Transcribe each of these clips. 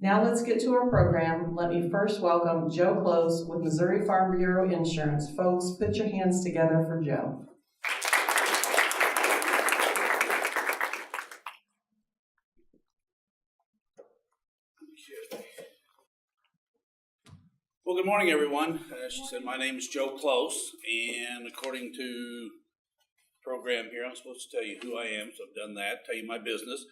Now let's get to our program. Let me first welcome Joe Close with Missouri Farm Bureau Insurance. Folks, put your hands together for Joe. Well, good morning, everyone. As she said, my name is Joe Close, and according to the program here, I'm supposed to tell you who I am, so I've done that, tell you my business.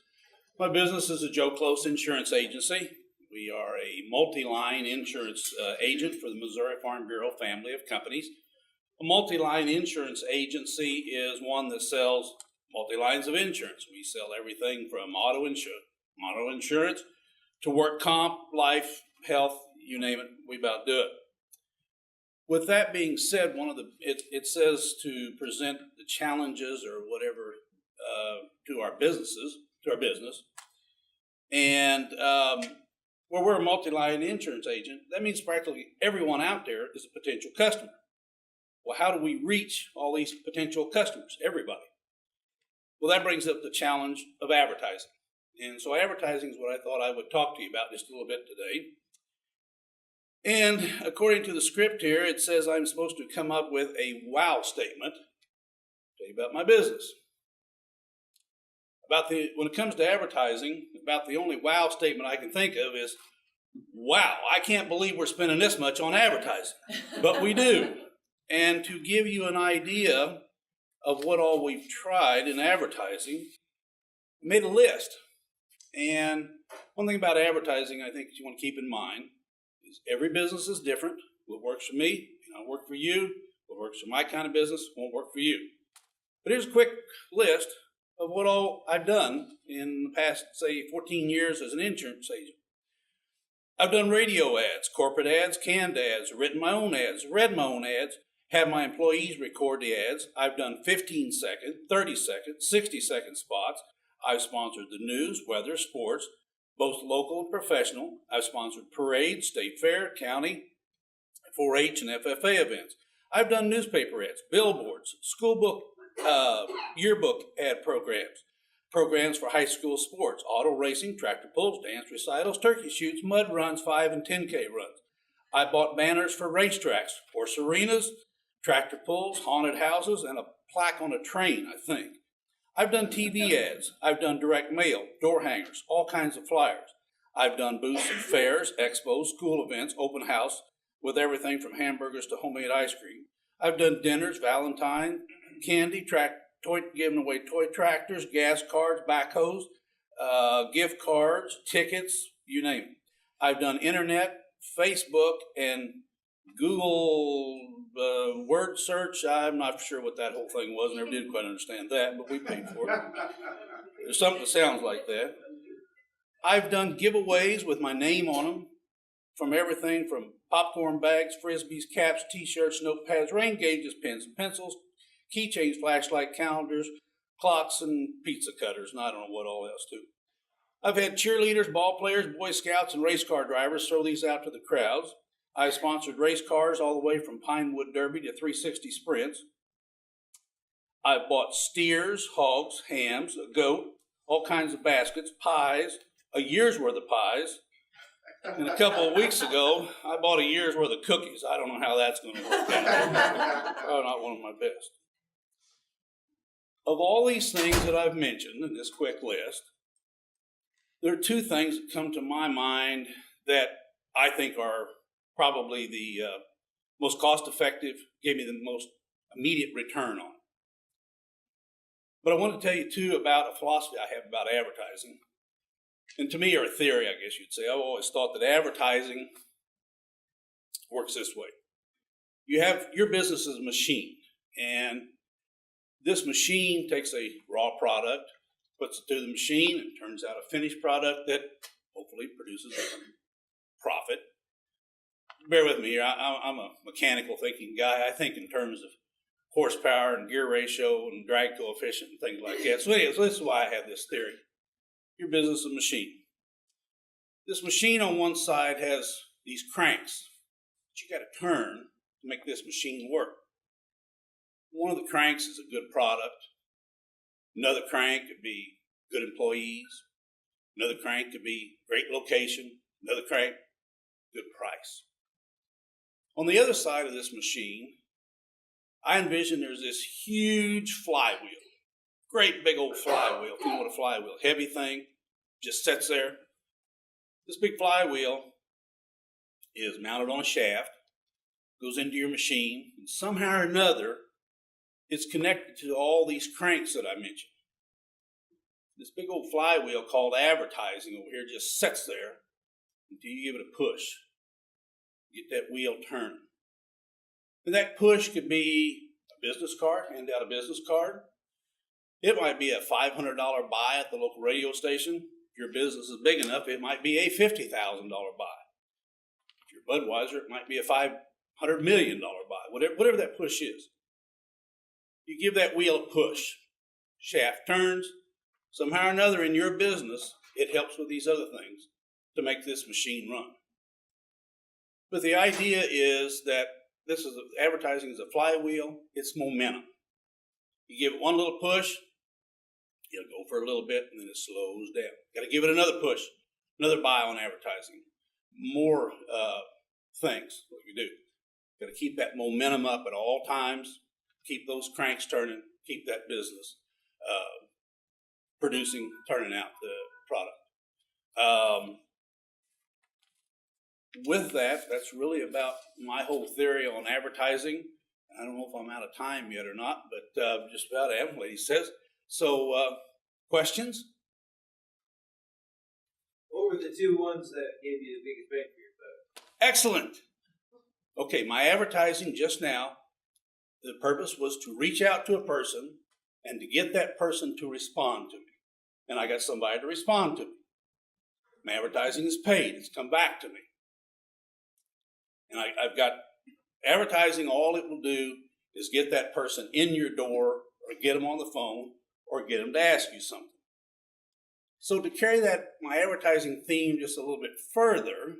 My business is a Joe Close Insurance Agency. We are a multi-line insurance agent for the Missouri Farm Bureau family of companies. A multi-line insurance agency is one that sells multi-lines of insurance. We sell everything from auto insurance to work comp, life, health, you name it, we about do it. With that being said, it says to present the challenges or whatever to our business. And where we're a multi-line insurance agent, that means practically everyone out there is a potential customer. Well, how do we reach all these potential customers? Everybody. Well, that brings up the challenge of advertising. And so advertising is what I thought I would talk to you about just a little bit today. And according to the script here, it says I'm supposed to come up with a wow statement. Tell you about my business. When it comes to advertising, about the only wow statement I can think of is, wow, I can't believe we're spending this much on advertising. But we do. And to give you an idea of what all we've tried in advertising, I made a list. And one thing about advertising I think that you want to keep in mind is every business is different. What works for me may not work for you. What works for my kind of business won't work for you. But here's a quick list of what all I've done in the past, say, 14 years as an insurance agent. I've done radio ads, corporate ads, canned ads, written my own ads, read my own ads, had my employees record the ads. I've done 15-second, 30-second, 60-second spots. I've sponsored the news, weather, sports, both local and professional. I've sponsored parades, state fair, county, 4-H and FFA events. I've done newspaper ads, billboards, school book, yearbook ad programs for high school sports, auto racing, tractor pulls, dance recitals, turkey shoots, mud runs, 5 and 10K runs. I bought banners for racetracks, horse arenas, tractor pulls, haunted houses, and a plaque on a train, I think. I've done TV ads. I've done direct mail, door hangers, all kinds of flyers. I've done booths at fairs, expos, school events, open house, with everything from hamburgers to homemade ice cream. I've done dinners, Valentine, candy, giving away toy tractors, gas cards, backhoes, gift cards, tickets, you name it. I've done internet, Facebook, and Google word search. I'm not sure what that whole thing was. Never did quite understand that, but we paid for it. There's something that sounds like that. I've done giveaways with my name on them, from everything from popcorn bags, frisbees, caps, t-shirts, notepads, rain gauges, pens and pencils, keychains, flashlight calendars, clocks, and pizza cutters, and I don't know what all else too. I've had cheerleaders, ball players, Boy Scouts, and race car drivers throw these out to the crowds. I sponsored race cars all the way from Pinewood Derby to 360 Sprints. I've bought steers, hogs, hams, a goat, all kinds of baskets, pies, a year's worth of pies. And a couple of weeks ago, I bought a year's worth of cookies. I don't know how that's going to work out. Probably not one of my best. Of all these things that I've mentioned in this quick list, there are two things that come to my mind that I think are probably the most cost-effective, gave me the most immediate return on. But I want to tell you, too, about a philosophy I have about advertising. And to me, or a theory, I guess you'd say. I've always thought that advertising works this way. You have your business is a machine, and this machine takes a raw product, puts it through the machine, and turns out a finished product that hopefully produces a profit. Bear with me here. I'm a mechanical thinking guy. I think in terms of horsepower and gear ratio and drag coefficient and things like that. So anyways, this is why I have this theory. Your business is a machine. This machine on one side has these cranks that you got to turn to make this machine work. One of the cranks is a good product. Another crank could be good employees. Another crank could be great location, Another crank, good price. On the other side of this machine, I envision there's this huge flywheel. Great big old flywheel. If you know what a flywheel, heavy thing, just sits there. This big flywheel is mounted on a shaft, goes into your machine, and somehow or another, it's connected to all these cranks that I mentioned. This big old flywheel called advertising over here just sits there until you give it a push. Get that wheel turning. And that push could be a business card, hand out a business card. It might be a $500 buy at the local radio station. If your business is big enough, it might be a $50,000 buy. If you're Budweiser, it might be a $500 million buy, whatever that push is. You give that wheel a push. Shaft turns. Somehow or another in your business, it helps with these other things to make this machine run. But the idea is that advertising is a flywheel. It's momentum. You give it one little push, it'll go for a little bit, and then it slows down. Got to give it another push, another buy on advertising. More things what you do. Got to keep that momentum up at all times. Keep those cranks turning. Keep that business producing, turning out the product. With that, that's really about my whole theory on advertising. I don't know if I'm out of time yet or not, but just about am, lady says. So, questions? What were the two ones that gave you the biggest bang for your buck? Excellent. Okay, my advertising just now, the purpose was to reach out to a person and to get that person to respond to me. And I got somebody to respond to me. My advertising is paid. It's come back to me. And I've got advertising, all it will do is get that person in your door or get them on the phone or get them to ask you something. So to carry my advertising theme just a little bit further,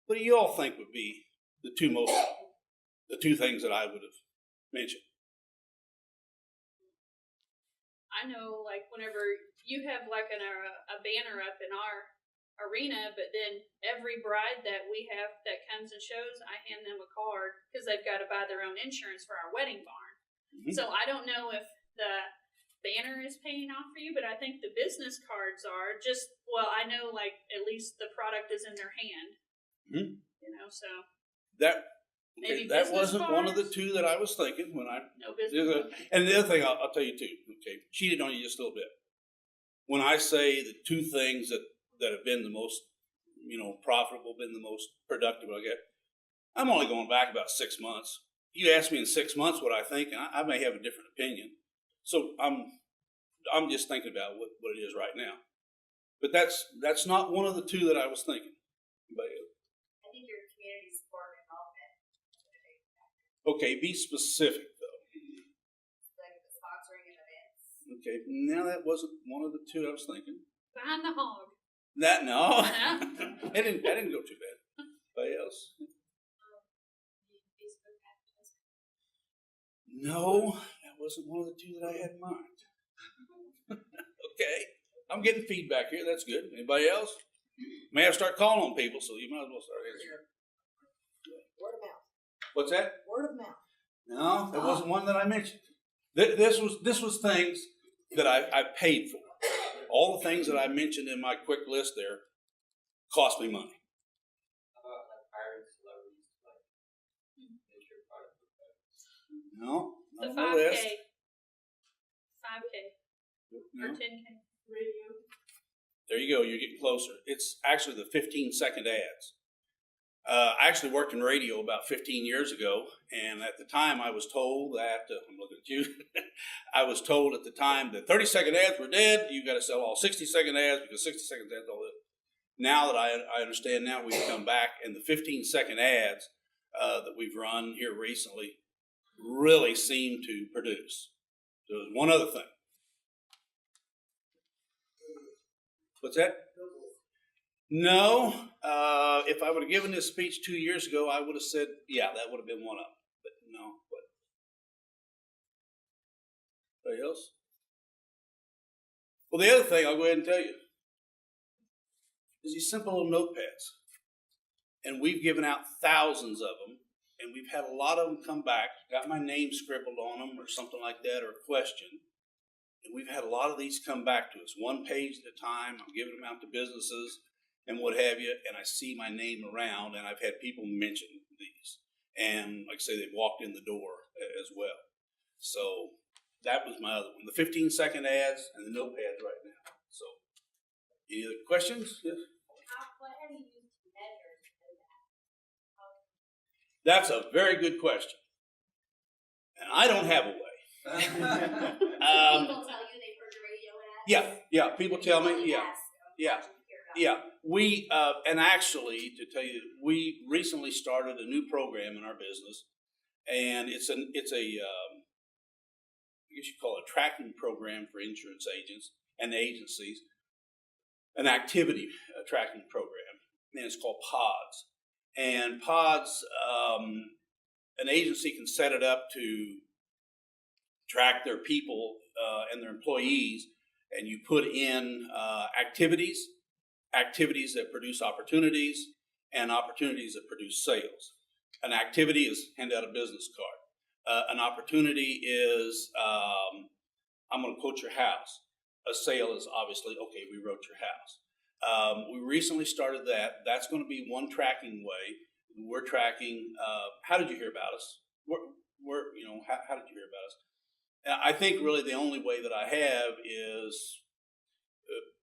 what do you all think would be the two things that I would have mentioned? I know, like, whenever you have, like, a banner up in our arena, but then every bride that we have that comes and shows, I hand them a card because they've got to buy their own insurance for our wedding barn. Mm-hmm. So I don't know if the banner is paying off for you, but I think the business cards are I know, like, at least the product is in their hand. Mm-hmm. You know, so that wasn't one of the two that I was thinking when I and the other thing I'll tell you too. Okay, cheated on you just a little bit. When I say the two things that have been the most, profitable, been the most productive, I'm only going back about 6 months. You ask me in 6 months what I think, and I may have a different opinion. So I'm just thinking about what it is right now. But that's not one of the two that I was thinking. But I think your community support involvement. Okay, be specific though. Like the sponsoring of events. Okay, now that wasn't one of the two I was thinking. Behind the hog. That no, I didn't go too bad. Anybody else? No, that wasn't one of the two that I had in mind. Okay, I'm getting feedback here. That's good. Anybody else? May have to start calling on people, so you might as well start answering. Word of mouth. What's that? Word of mouth. No, that wasn't one that I mentioned. This was things that I paid for. All the things that I mentioned in my quick list there cost me money. How about like hiring celebrities to make your product look better? No, The not on my 5K. list. 5K. No. Or 10K. Radio. There you go. You're getting closer. It's actually the 15-second ads. I actually worked in radio about 15 years ago, and at the time I was told that, I'm looking at you, I was told at the time that 30-second ads were dead. You got to sell all 60-second ads because 60-second ads all this. Now that I understand now, we've come back, and the 15-second ads that we've run here recently really seem to produce. So there's one other thing. What's that? No. If I would have given this speech 2 years ago, I would have said, yeah, that would have been one of them. But no. Anybody else? Well, the other thing, I'll go ahead and tell you. is these simple little notepads. And we've given out thousands of them, and we've had a lot of them come back, got my name scribbled on them or something like that, or a question. And we've had a lot of these come back to us, one page at a time. I'm giving them out to businesses and what have you, and I see my name around, and I've had people mention these. And like I say, they've walked in the door as well. So that was my other one. The 15-second ads and the notepads right now. So any other questions? Yes. What have you used to measure to do that? That's a very good question. And I don't have a way. People tell you they've heard the radio ads? Yeah, people tell me, yeah. Yeah. Yeah. Yeah, we, and actually, to tell you, we recently started a new program in our business, and it's I guess you call it a tracking program for insurance agents and agencies, an activity tracking program, and it's called PODS. And PODS, an agency can set it up to track their people and their employees, and you put in activities that produce opportunities, and opportunities that produce sales. An activity is hand out a business card. An opportunity is I'm going to quote your house. A sale is obviously, okay, we wrote your house. We recently started that. That's going to be one tracking way. We're tracking. How did you hear about us? How did you hear about us? I think really the only way that I have is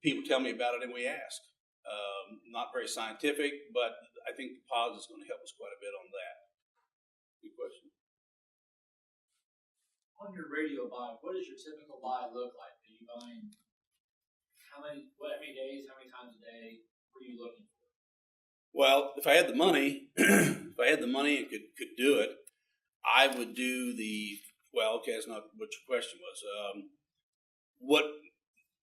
people tell me about it and we ask. Not very scientific, but I think the PODS is going to help us quite a bit on that. Good question. On your radio buy, what does your typical buy look like? Are you buying how many days, how many times a day? What are you looking for? Well, if I had the money, and could do it, I would do that's not what your question was.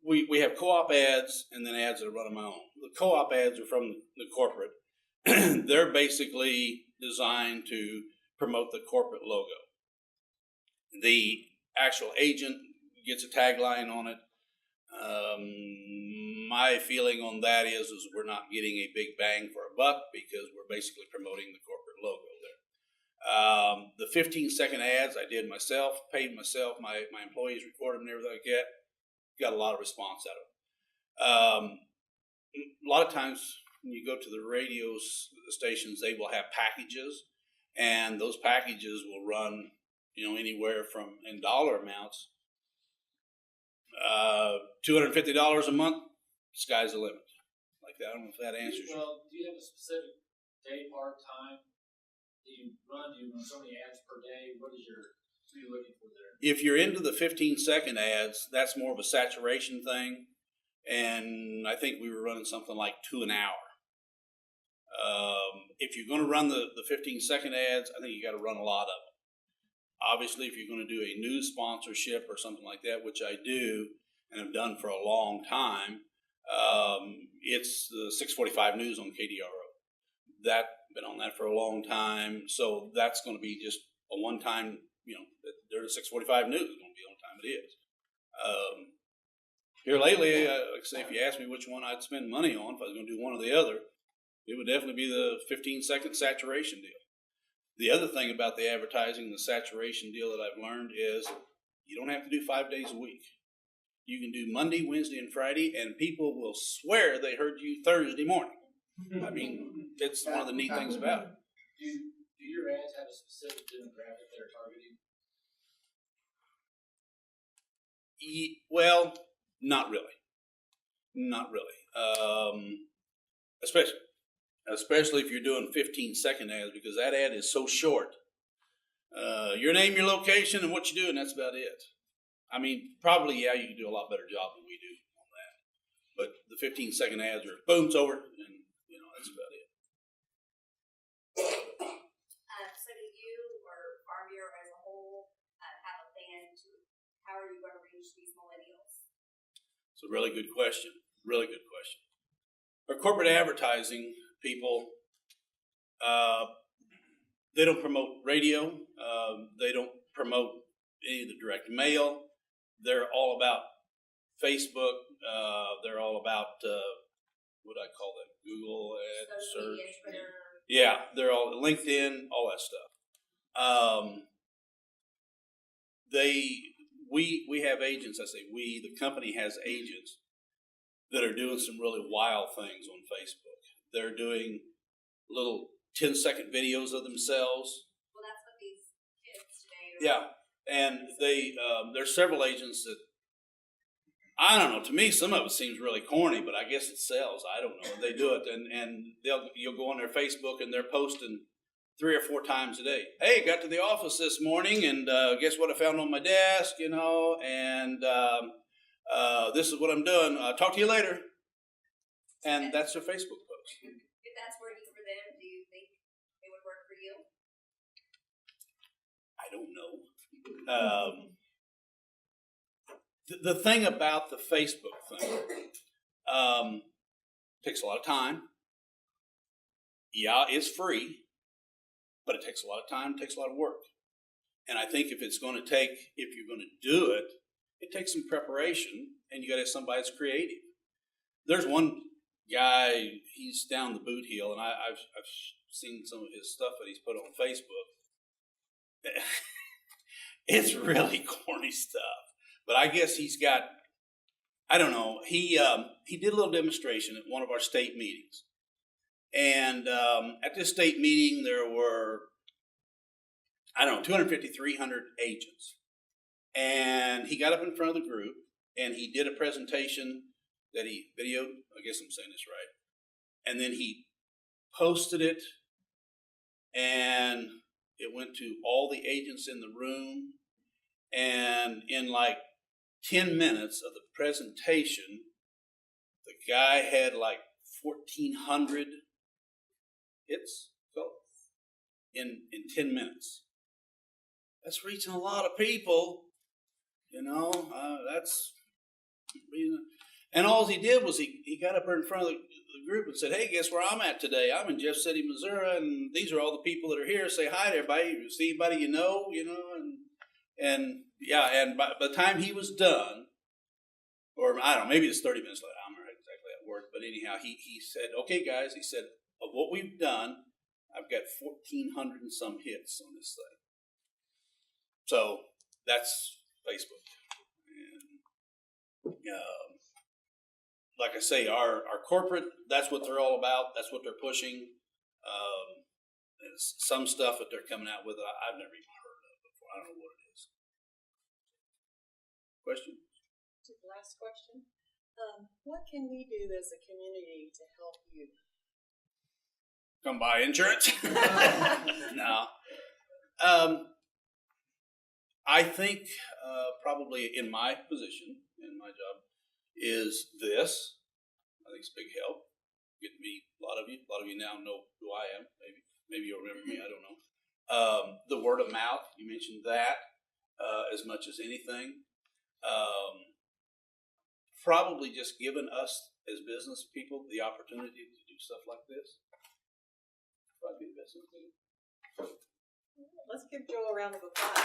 We have co-op ads and then ads that are run on my own. The co-op ads are from the corporate. They're basically designed to promote the corporate logo. The actual agent gets a tagline on it. My feeling on that is we're not getting a big bang for a buck because we're basically promoting the corporate logo there. The 15-second ads I did myself, paid myself, my employees recorded them and everything like that. Got a lot of response out of it. A lot of times when you go to the radio stations, they will have packages, and those packages will run, anywhere from, in dollar amounts, $250 a month. Sky's the limit. Like that. I don't know if that answers you. Well, do you have a specific day part time? Do you run so many ads per day? What are you looking for there? If you're into the 15-second ads, that's more of a saturation thing. And I think we were running something like 2 an hour. If you're going to run the 15-second ads, I think you got to run a lot of them. Obviously, if you're going to do a news sponsorship or something like that, which I do and have done for a long time, it's the 645 News on KDRO. Been on that for a long time. So that's going to be just a one-time, they're the 645 News is going to be on time it is. Here lately, like I say, if you ask me which one I'd spend money on, if I was going to do one or the other, it would definitely be the 15-second saturation deal. The other thing about the advertising, the saturation deal that I've learned is you don't have to do 5 days a week. You can do Monday, Wednesday, and Friday, and people will swear they heard you Thursday morning. I mean, it's one of the neat things about it. Do your ads have a specific demographic they're targeting? Well, not really. Not really. Especially if you're doing 15-second ads, because that ad is so short. Your name, your location, and what you do, and that's about it. I mean, probably, you can do a lot better job than we do on that. But the 15-second ads are boom, it's over, and that's about it. So do you or Farm Bureau as a whole have a plan to, how are you going to reach these millennials? It's a really good question. Really good question. Our corporate advertising people, they don't promote radio. They don't promote any of the direct mail. They're all about Facebook. They're all about what I call them, Google Ad Social search. media, Twitter. Yeah, they're all LinkedIn, all that stuff. We have agents. I say we. The company has agents that are doing some really wild things on Facebook. They're doing little 10-second videos of themselves. Well, that's what these kids today are. Yeah, and there's several agents that, I don't know. To me, some of it seems really corny, but I guess it sells. I don't know. They do it, and you'll go on their Facebook and they're posting 3 or 4 times a day. Hey, got to the office this morning, and guess what I found on my desk? And this is what I'm doing. Talk to you later. And that's their Facebook post. If that's working for them, do you think it would work for you? I don't know. The thing about the Facebook thing, takes a lot of time. Yeah, it's free, but it takes a lot of time, it takes a lot of work. And I think if you're going to do it, it takes some preparation, and you got to have somebody that's creative. There's one guy, he's down the boot heel, and I've seen some of his stuff that he's put on Facebook. It's really corny stuff. But I guess he's got, I don't know, he did a little demonstration at one of our state meetings. And at this state meeting, there were, 250, 300 agents. And he got up in front of the group, and he did a presentation that he videoed. I guess I'm saying this right. And then he posted it, and it went to all the agents in the room. And in like 10 minutes of the presentation, the guy had like 1,400 hits in 10 minutes. That's reaching a lot of people, that's reason. And all he did was he got up there in front of the group and said, hey, guess where I'm at today? I'm in Jeff City, Missouri, and these are all the people that are here. Say hi to everybody. See anybody you know, and by the time he was done, or I don't know, maybe it's 30 minutes later, I'm not exactly at work, but anyhow, he said, okay, guys, he said, of what we've done, I've got 1,400 and some hits on this thing. So that's Facebook. And, like I say, our corporate, that's what they're all about. That's what they're pushing. Some stuff that they're coming out with, I've never even heard of before. I don't know what it is. Question? Last question. What can we do as a community to help you? Come buy insurance? No. I think probably in my position, in my job, is this. I think it's a big help. Get to meet a lot of you now know who I am. Maybe you'll remember me. I don't know. The word of mouth, you mentioned that as much as anything. Probably just giving us as business people the opportunity to do stuff like this. Probably the best thing. Let's give Joe a round of applause.